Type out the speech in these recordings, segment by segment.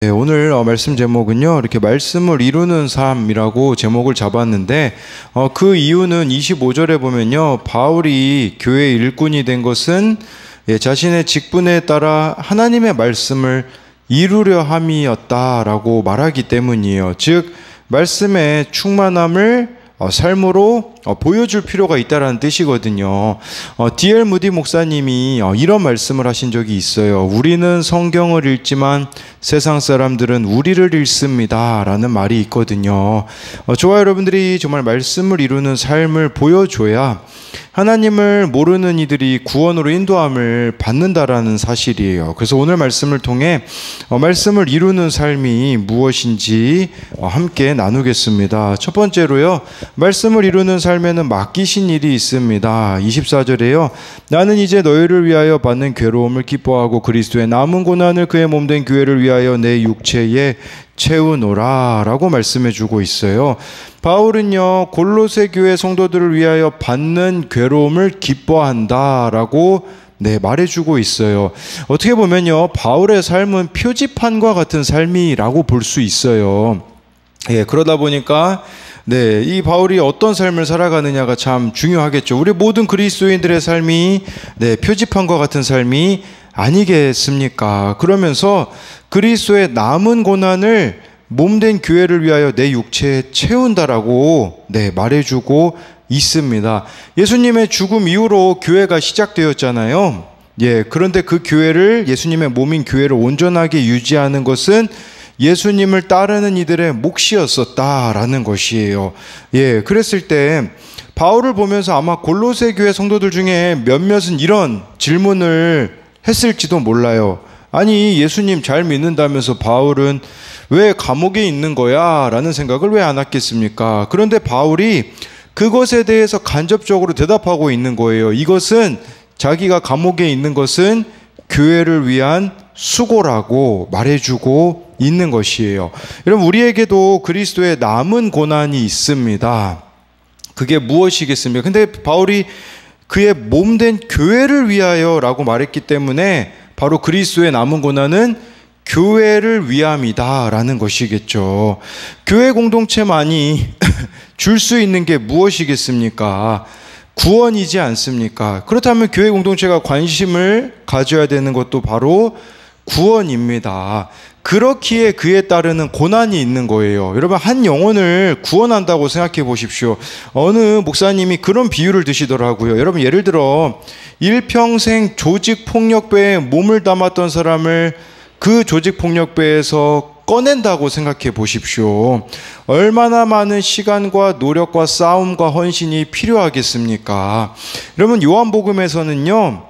네, 오늘 말씀 제목은요, 이렇게 말씀을 이루는 삶이라고 제목을 잡았는데, 그 이유는 25절에 보면요, 바울이 교회의 일꾼이 된 것은 자신의 직분에 따라 하나님의 말씀을 이루려 함이었다라고 말하기 때문이에요. 즉, 말씀의 충만함을 삶으로 보여줄 필요가 있다는 뜻이거든요. D.L. 무디 목사님이 이런 말씀을 하신 적이 있어요. 우리는 성경을 읽지만 세상 사람들은 우리를 읽습니다 라는 말이 있거든요. 저와 여러분들이 정말 말씀을 이루는 삶을 보여줘야 하나님을 모르는 이들이 구원으로 인도함을 받는다라는 사실이에요. 그래서 오늘 말씀을 통해 말씀을 이루는 삶이 무엇인지 함께 나누겠습니다. 첫 번째로요, 말씀을 이루는 삶에는 맡기신 일이 있습니다. 24절에요. 나는 이제 너희를 위하여 받는 괴로움을 기뻐하고 그리스도의 남은 고난을 그의 몸된 교회를 위하여 내 육체에 채우노라 라고 말씀해 주고 있어요. 바울은요, 골로새 교회 성도들을 위하여 받는 괴로움을 기뻐한다 라고 말해주고 있어요. 어떻게 보면요, 바울의 삶은 표지판과 같은 삶이라고 볼 수 있어요. 그러다 보니까 이 바울이 어떤 삶을 살아가느냐가 참 중요하겠죠. 우리 모든 그리스도인들의 삶이 표지판과 같은 삶이 아니겠습니까? 그러면서 그리스도의 남은 고난을 몸된 교회를 위하여 내 육체에 채운다라고 말해주고 있습니다. 예수님의 죽음 이후로 교회가 시작되었잖아요. 그런데 그 교회를, 예수님의 몸인 교회를 온전하게 유지하는 것은 예수님을 따르는 이들의 몫이었었다라는 것이에요. 그랬을 때 바울을 보면서 아마 골로새 교회 성도들 중에 몇몇은 이런 질문을 했을지도 몰라요. 아니, 예수님 잘 믿는다면서 바울은 왜 감옥에 있는 거야? 라는 생각을 왜 안 했겠습니까? 그런데 바울이 그것에 대해서 간접적으로 대답하고 있는 거예요. 이것은, 자기가 감옥에 있는 것은 교회를 위한 수고라고 말해주고 있는 것이에요. 여러분, 우리에게도 그리스도의 남은 고난이 있습니다. 그게 무엇이겠습니까? 근데 바울이 그의 몸된 교회를 위하여 라고 말했기 때문에 바로 그리스도의 남은 고난은 교회를 위함이다 라는 것이겠죠. 교회 공동체만이 줄 수 있는 게 무엇이겠습니까? 구원이지 않습니까? 그렇다면 교회 공동체가 관심을 가져야 되는 것도 바로 구원입니다. 그렇기에 그에 따르는 고난이 있는 거예요. 여러분, 한 영혼을 구원한다고 생각해 보십시오. 어느 목사님이 그런 비유를 드시더라고요. 여러분, 예를 들어 일평생 조직폭력배에 몸을 담았던 사람을 그 조직폭력배에서 꺼낸다고 생각해 보십시오. 얼마나 많은 시간과 노력과 싸움과 헌신이 필요하겠습니까? 여러분, 요한복음에서는요,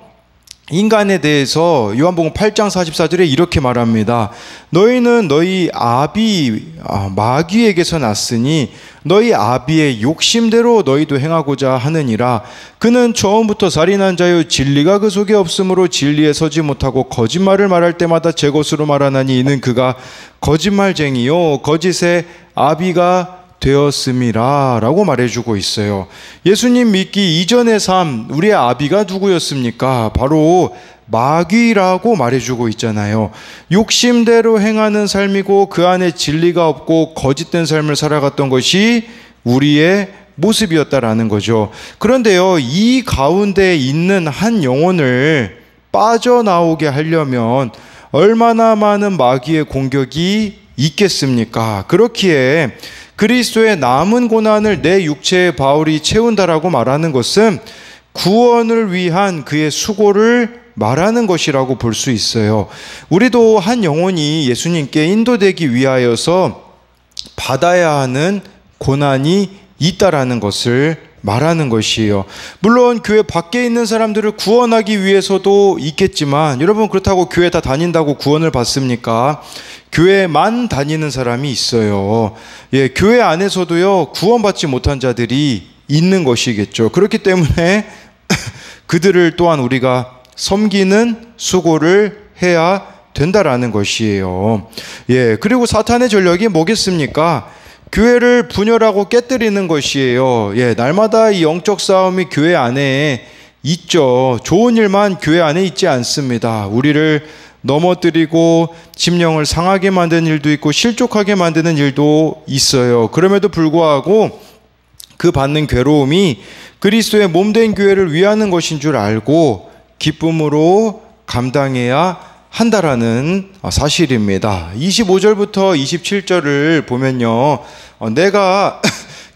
인간에 대해서 요한복음 8장 44절에 이렇게 말합니다. 너희는 너희 아비 마귀에게서 났으니 너희 아비의 욕심대로 너희도 행하고자 하느니라. 그는 처음부터 살인한 자요 진리가 그 속에 없으므로 진리에 서지 못하고 거짓말을 말할 때마다 제 것으로 말하나니 이는 그가 거짓말쟁이요 거짓의 아비가 되었음이라 라고 말해주고 있어요. 예수님 믿기 이전의 삶, 우리의 아비가 누구였습니까? 바로 마귀라고 말해주고 있잖아요. 욕심대로 행하는 삶이고 그 안에 진리가 없고 거짓된 삶을 살아갔던 것이 우리의 모습이었다라는 거죠. 그런데요, 이 가운데 있는 한 영혼을 빠져나오게 하려면 얼마나 많은 마귀의 공격이 있겠습니까? 그렇기에 그리스도의 남은 고난을 내 육체에 바울이 채운다라고 말하는 것은 구원을 위한 그의 수고를 말하는 것이라고 볼 수 있어요. 우리도 한 영혼이 예수님께 인도되기 위하여서 받아야 하는 고난이 있다라는 것을 말하는 것이에요. 물론 교회 밖에 있는 사람들을 구원하기 위해서도 있겠지만, 여러분, 그렇다고 교회 다 다닌다고 구원을 받습니까? 교회만 다니는 사람이 있어요. 교회 안에서도요, 구원받지 못한 자들이 있는 것이겠죠. 그렇기 때문에 그들을 또한 우리가 섬기는 수고를 해야 된다라는 것이에요. 그리고 사탄의 전략이 뭐겠습니까? 교회를 분열하고 깨뜨리는 것이에요. 날마다 이 영적 싸움이 교회 안에 있죠. 좋은 일만 교회 안에 있지 않습니다. 우리를 넘어뜨리고 심령을 상하게 만드는 일도 있고 실족하게 만드는 일도 있어요. 그럼에도 불구하고 그 받는 괴로움이 그리스도의 몸된 교회를 위하는 것인 줄 알고 기쁨으로 감당해야 한다라는 사실입니다. 25절부터 27절을 보면요, 내가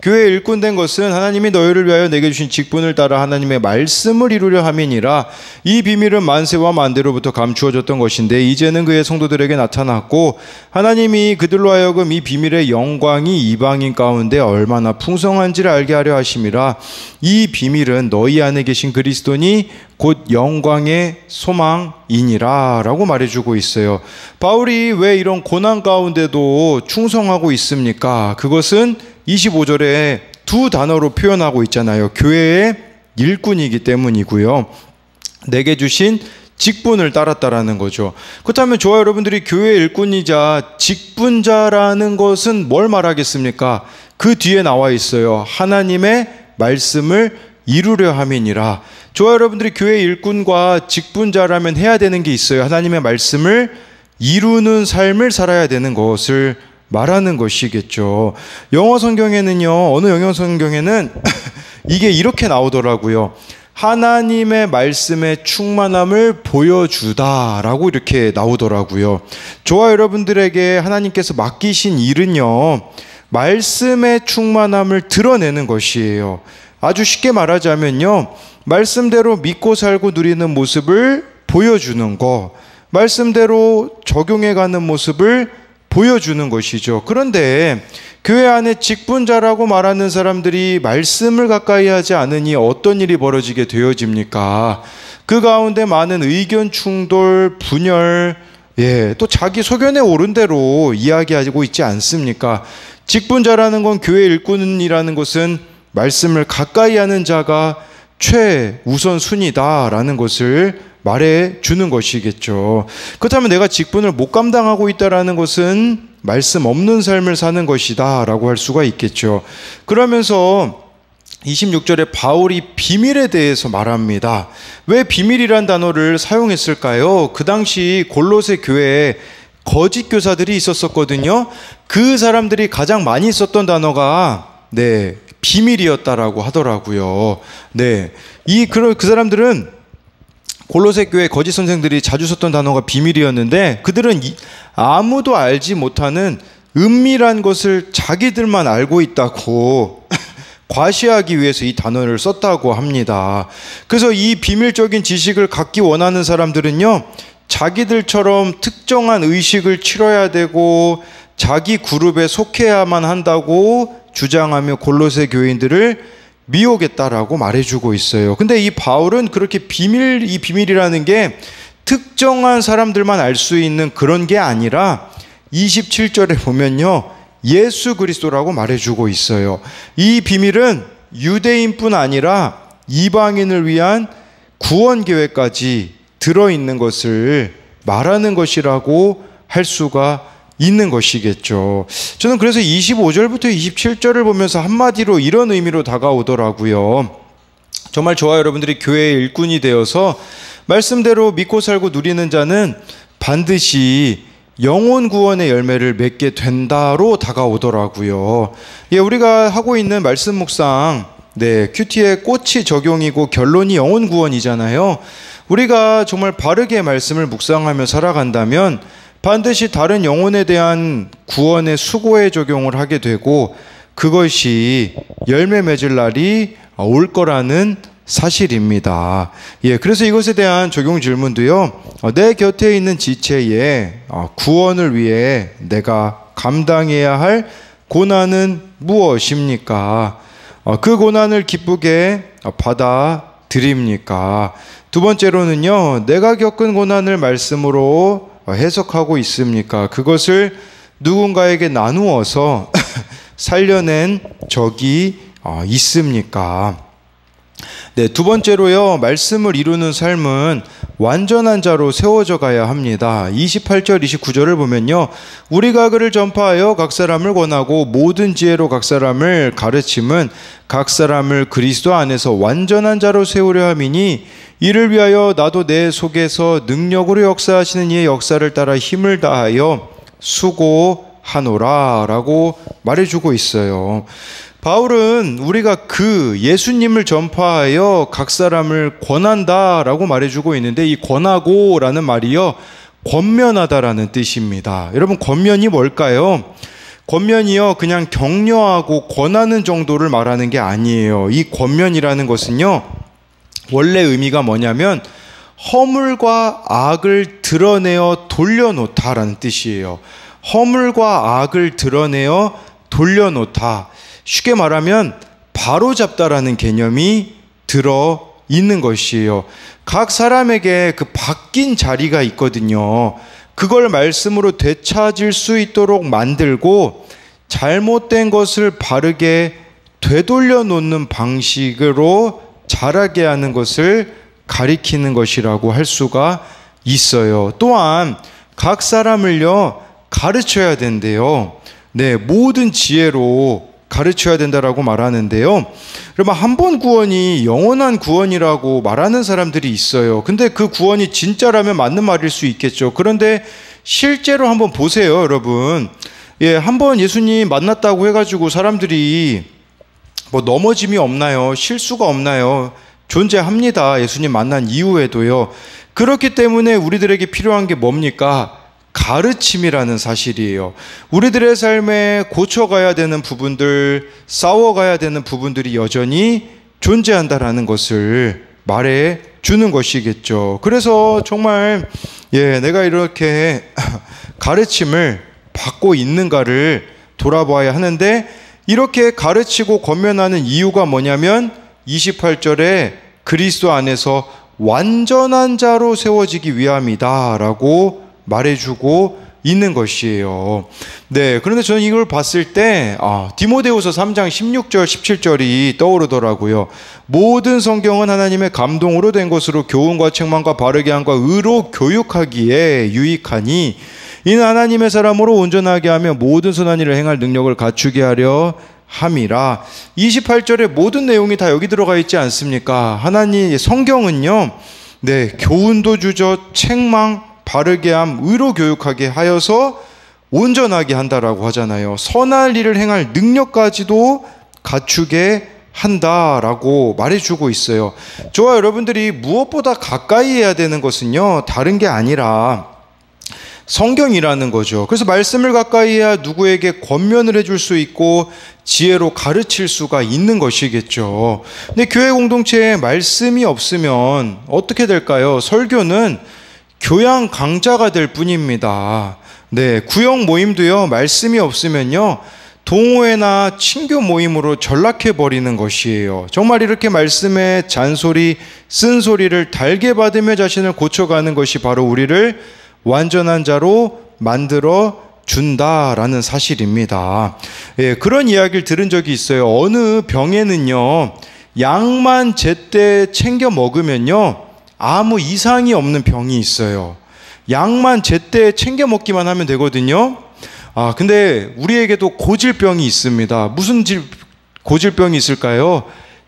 교회의 일꾼 된 것은 하나님이 너희를 위하여 내게 주신 직분을 따라 하나님의 말씀을 이루려 함이니라. 이 비밀은 만세와 만대로부터 감추어졌던 것인데 이제는 그의 성도들에게 나타났고 하나님이 그들로 하여금 이 비밀의 영광이 이방인 가운데 얼마나 풍성한지를 알게 하려 하심이라. 이 비밀은 너희 안에 계신 그리스도니 곧 영광의 소망이니라 라고 말해주고 있어요. 바울이 왜 이런 고난 가운데도 충성하고 있습니까? 그것은 25절에 두 단어로 표현하고 있잖아요. 교회의 일꾼이기 때문이고요. 내게 주신 직분을 따랐다라는 거죠. 그렇다면 저와 여러분들이 교회의 일꾼이자 직분자라는 것은 뭘 말하겠습니까? 그 뒤에 나와 있어요. 하나님의 말씀을 이루려 함이니라. 저와 여러분들이 교회의 일꾼과 직분자라면 해야 되는 게 있어요. 하나님의 말씀을 이루는 삶을 살아야 되는 것을 말하는 것이겠죠. 영어 성경에는요, 어느 영어 성경에는 이게 이렇게 나오더라고요. 하나님의 말씀의 충만함을 보여주다라고 이렇게 나오더라고요. 저와 여러분들에게 하나님께서 맡기신 일은요, 말씀의 충만함을 드러내는 것이에요. 아주 쉽게 말하자면요, 말씀대로 믿고 살고 누리는 모습을 보여주는 거, 말씀대로 적용해가는 모습을 보여주는 것이죠. 그런데 교회 안에 직분자라고 말하는 사람들이 말씀을 가까이 하지 않으니 어떤 일이 벌어지게 되어집니까? 그 가운데 많은 의견 충돌, 분열, 또 자기 소견에 옳은 대로 이야기하고 있지 않습니까? 직분자라는 건 교회 일꾼이라는 것은 말씀을 가까이 하는 자가 최우선순위다라는 것을 말해주는 것이겠죠. 그렇다면 내가 직분을 못 감당하고 있다는 것은 말씀 없는 삶을 사는 것이다 라고 할 수가 있겠죠. 그러면서 26절에 바울이 비밀에 대해서 말합니다. 왜 비밀이란 단어를 사용했을까요? 그 당시 골로새 교회에 거짓 교사들이 있었거든요. 그 사람들이 가장 많이 썼던 단어가 비밀이었다라고 하더라고요. 그 사람들은 골로새 교회 거짓 선생들이 자주 썼던 단어가 비밀이었는데 그들은 아무도 알지 못하는 은밀한 것을 자기들만 알고 있다고 과시하기 위해서 이 단어를 썼다고 합니다. 그래서 이 비밀적인 지식을 갖기 원하는 사람들은요, 자기들처럼 특정한 의식을 치러야 되고 자기 그룹에 속해야만 한다고 주장하며 골로새 교인들을 미혹했다라고 말해주고 있어요. 근데 이 바울은 그렇게 이 비밀이라는 게 특정한 사람들만 알 수 있는 그런 게 아니라 27절에 보면요, 예수 그리스도라고 말해주고 있어요. 이 비밀은 유대인뿐 아니라 이방인을 위한 구원 계획까지 들어있는 것을 말하는 것이라고 할 수가 있는 것이겠죠. 저는 그래서 25절부터 27절을 보면서 한마디로 이런 의미로 다가오더라고요. 정말 저와 여러분들이 교회의 일꾼이 되어서 말씀대로 믿고 살고 누리는 자는 반드시 영혼 구원의 열매를 맺게 된다로 다가오더라고요. 우리가 하고 있는 말씀 묵상, 큐티의 꽃이 적용이고 결론이 영혼 구원이잖아요. 우리가 정말 바르게 말씀을 묵상하며 살아간다면 반드시 다른 영혼에 대한 구원의 수고에 적용을 하게 되고 그것이 열매 맺을 날이 올 거라는 사실입니다. 그래서 이것에 대한 적용 질문도요, 내 곁에 있는 지체의 구원을 위해 내가 감당해야 할 고난은 무엇입니까? 그 고난을 기쁘게 받아들입니까? 두 번째로는요, 내가 겪은 고난을 말씀으로 해석하고 있습니까? 그것을 누군가에게 나누어서 살려낸 적이 있습니까? 두 번째로요, 말씀을 이루는 삶은 완전한 자로 세워져 가야 합니다. 28절 29절을 보면요, 우리가 그를 전파하여 각 사람을 권하고 모든 지혜로 각 사람을 가르침은 각 사람을 그리스도 안에서 완전한 자로 세우려 함이니 이를 위하여 나도 내 속에서 능력으로 역사하시는 이의 역사를 따라 힘을 다하여 수고하노라 라고 말해주고 있어요. 바울은 우리가 그 예수님을 전파하여 각 사람을 권한다 라고 말해주고 있는데, 이 권하고 라는 말이요, 권면하다라는 뜻입니다. 여러분, 권면이 뭘까요? 권면이요, 그냥 격려하고 권하는 정도를 말하는 게 아니에요. 이 권면이라는 것은요, 원래 의미가 뭐냐면 허물과 악을 드러내어 돌려놓다라는 뜻이에요. 허물과 악을 드러내어 돌려놓다. 쉽게 말하면 바로잡다라는 개념이 들어 있는 것이에요. 각 사람에게 그 바뀐 자리가 있거든요. 그걸 말씀으로 되찾을 수 있도록 만들고 잘못된 것을 바르게 되돌려 놓는 방식으로 자라게 하는 것을 가리키는 것이라고 할 수가 있어요. 또한 각 사람을요, 가르쳐야 된대요. 네, 모든 지혜로 가르쳐야 된다라고 말하는데요. 여러분, 한 번 구원이 영원한 구원이라고 말하는 사람들이 있어요. 근데 그 구원이 진짜라면 맞는 말일 수 있겠죠. 그런데 실제로 한번 보세요, 여러분. 예, 한번 예수님 만났다고 해가지고 사람들이 뭐 넘어짐이 없나요? 실수가 없나요? 존재합니다. 예수님 만난 이후에도요. 그렇기 때문에 우리들에게 필요한 게 뭡니까? 가르침이라는 사실이에요. 우리들의 삶에 고쳐가야 되는 부분들, 싸워가야 되는 부분들이 여전히 존재한다라는 것을 말해 주는 것이겠죠. 그래서 정말 내가 이렇게 가르침을 받고 있는가를 돌아봐야 하는데, 이렇게 가르치고 권면하는 이유가 뭐냐면 28절에 그리스도 안에서 완전한 자로 세워지기 위함이다 라고 말해주고 있는 것이에요. 네, 그런데 저는 이걸 봤을 때 디모데후서 3장 16절 17절이 떠오르더라고요. 모든 성경은 하나님의 감동으로 된 것으로 교훈과 책망과 바르게 함과 의로 교육하기에 유익하니 이는 하나님의 사람으로 온전하게 하며 모든 선한 일을 행할 능력을 갖추게 하려 함이라. 28절의 모든 내용이 다 여기 들어가 있지 않습니까? 하나님 성경은요, 교훈도 주죠, 책망, 바르게 함, 의로 교육하게 하여서 온전하게 한다라고 하잖아요. 선할 일을 행할 능력까지도 갖추게 한다라고 말해주고 있어요. 저와 여러분들이 무엇보다 가까이 해야 되는 것은요, 다른 게 아니라 성경이라는 거죠. 그래서 말씀을 가까이 해야 누구에게 권면을 해줄 수 있고 지혜로 가르칠 수가 있는 것이겠죠. 근데 교회 공동체에 말씀이 없으면 어떻게 될까요? 설교는 교양 강좌가 될 뿐입니다. 구역 모임도요, 말씀이 없으면요, 동호회나 친교 모임으로 전락해버리는 것이에요. 정말 이렇게 말씀의 잔소리, 쓴소리를 달게 받으며 자신을 고쳐가는 것이 바로 우리를 완전한 자로 만들어 준다라는 사실입니다. 그런 이야기를 들은 적이 있어요. 어느 병에는요, 약만 제때 챙겨 먹으면요, 아무 이상이 없는 병이 있어요. 약만 제때 챙겨 먹기만 하면 되거든요. 근데 우리에게도 고질병이 있습니다. 무슨 고질병이 있을까요?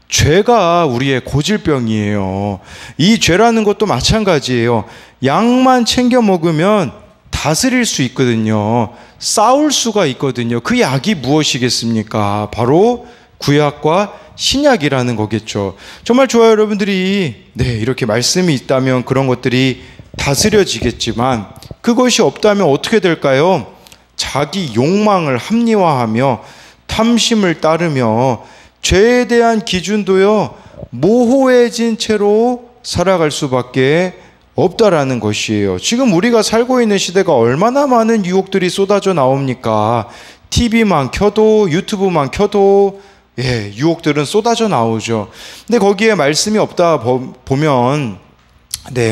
죄가 우리의 고질병이에요. 이 죄라는 것도 마찬가지예요. 약만 챙겨 먹으면 다스릴 수 있거든요. 싸울 수가 있거든요. 그 약이 무엇이겠습니까? 바로 구약과 신약이라는 거겠죠. 정말 좋아요, 여러분들이 이렇게 말씀이 있다면 그런 것들이 다스려지겠지만, 그것이 없다면 어떻게 될까요? 자기 욕망을 합리화하며 탐심을 따르며 죄에 대한 기준도요, 모호해진 채로 살아갈 수밖에 없다라는 것이에요. 지금 우리가 살고 있는 시대가 얼마나 많은 유혹들이 쏟아져 나옵니까? TV만 켜도, 유튜브만 켜도 유혹들은 쏟아져 나오죠. 근데 거기에 말씀이 없다 보면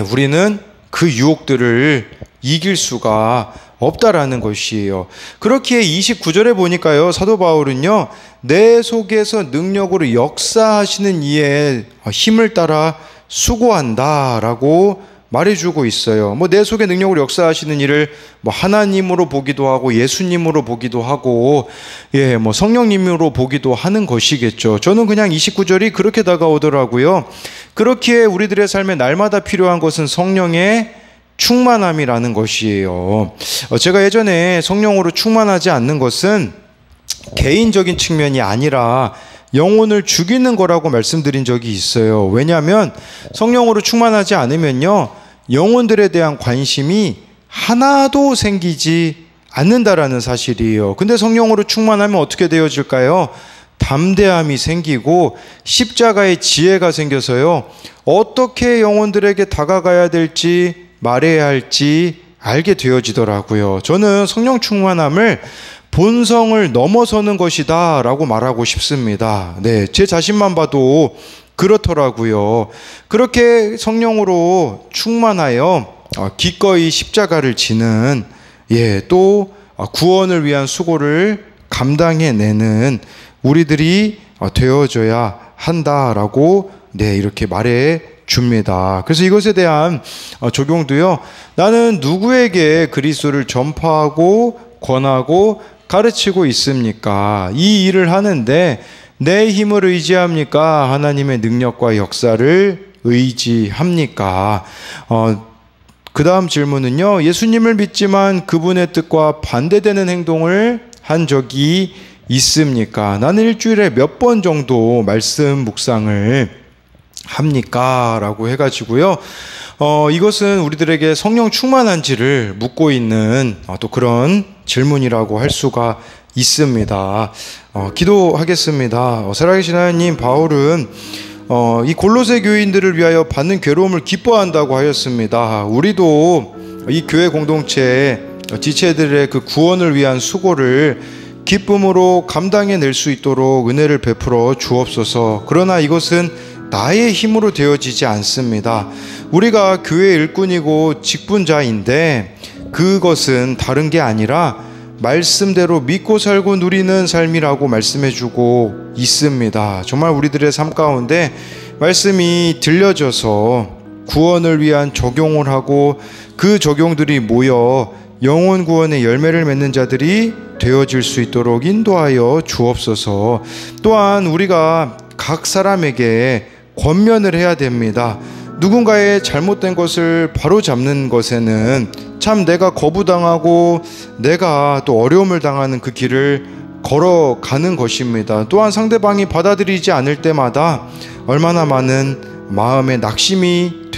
우리는 그 유혹들을 이길 수가 없다라는 것이에요. 그렇기에 29절에 보니까요, 사도 바울은요, 내 속에서 능력으로 역사하시는 이의 힘을 따라 수고한다라고 말해주고 있어요. 뭐 내 속에 능력으로 역사하시는 일을 뭐 하나님으로 보기도 하고 예수님으로 보기도 하고 뭐 성령님으로 보기도 하는 것이겠죠. 저는 그냥 29절이 그렇게 다가오더라고요. 그렇게 우리들의 삶에 날마다 필요한 것은 성령의 충만함이라는 것이에요. 제가 예전에 성령으로 충만하지 않는 것은 개인적인 측면이 아니라 영혼을 죽이는 거라고 말씀드린 적이 있어요. 왜냐하면 성령으로 충만하지 않으면요, 영혼들에 대한 관심이 하나도 생기지 않는다라는 사실이에요. 근데 성령으로 충만하면 어떻게 되어질까요? 담대함이 생기고 십자가의 지혜가 생겨서요, 어떻게 영혼들에게 다가가야 될지 말해야 할지 알게 되어지더라고요. 저는 성령 충만함을 본성을 넘어서는 것이다 라고 말하고 싶습니다. 네, 제 자신만 봐도 그렇더라고요. 그렇게 성령으로 충만하여 기꺼이 십자가를 지는, 또 구원을 위한 수고를 감당해내는 우리들이 되어줘야 한다라고 이렇게 말해 줍니다. 그래서 이것에 대한 적용도요, 나는 누구에게 그리스도를 전파하고 권하고 가르치고 있습니까? 이 일을 하는데 내 힘을 의지합니까? 하나님의 능력과 역사를 의지합니까? 그 다음 질문은요, 예수님을 믿지만 그분의 뜻과 반대되는 행동을 한 적이 있습니까? 나는 일주일에 몇 번 정도 말씀 묵상을 합니까? 라고 해가지고요, 이것은 우리들에게 성령 충만한지를 묻고 있는 또 그런 질문이라고 할 수가 있습니다. 기도하겠습니다. 살아계신 하나님, 바울은 이 골로새 교인들을 위하여 받는 괴로움을 기뻐한다고 하였습니다. 우리도 이 교회 공동체 지체들의 그 구원을 위한 수고를 기쁨으로 감당해낼 수 있도록 은혜를 베풀어 주옵소서. 그러나 이것은 나의 힘으로 되어지지 않습니다. 우리가 교회 일꾼이고 직분자인데 그것은 다른 게 아니라 말씀대로 믿고 살고 누리는 삶이라고 말씀해주고 있습니다. 정말 우리들의 삶 가운데 말씀이 들려져서 구원을 위한 적용을 하고 그 적용들이 모여 영혼 구원의 열매를 맺는 자들이 되어질 수 있도록 인도하여 주옵소서. 또한 우리가 각 사람에게 권면을 해야 됩니다. 누군가의 잘못된 것을 바로잡는 것에는 참 내가 거부당하고 내가 또 어려움을 당하는 그 길을 걸어가는 것입니다. 또한 상대방이 받아들이지 않을 때마다 얼마나 많은 마음의 낙심이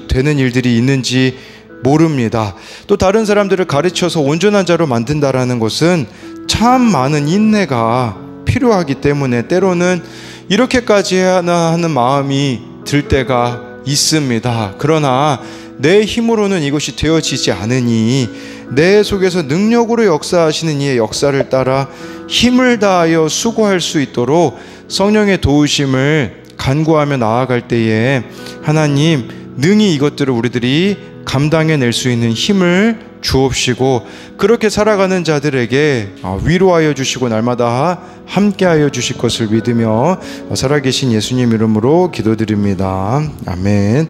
되는 일들이 있는지 모릅니다. 또 다른 사람들을 가르쳐서 온전한 자로 만든다라는 것은 참 많은 인내가 필요하기 때문에 때로는 이렇게까지 해야 하나 하는 마음이 들 때가 있습니다. 그러나 내 힘으로는 이것이 되어지지 않으니 내 속에서 능력으로 역사하시는 이의 역사를 따라 힘을 다하여 수고할 수 있도록 성령의 도우심을 간구하며 나아갈 때에 하나님 능히 이것들을 우리들이 감당해낼 수 있는 힘을 주옵시고 그렇게 살아가는 자들에게 위로하여 주시고 날마다 함께하여 주실 것을 믿으며 살아계신 예수님 이름으로 기도드립니다. 아멘.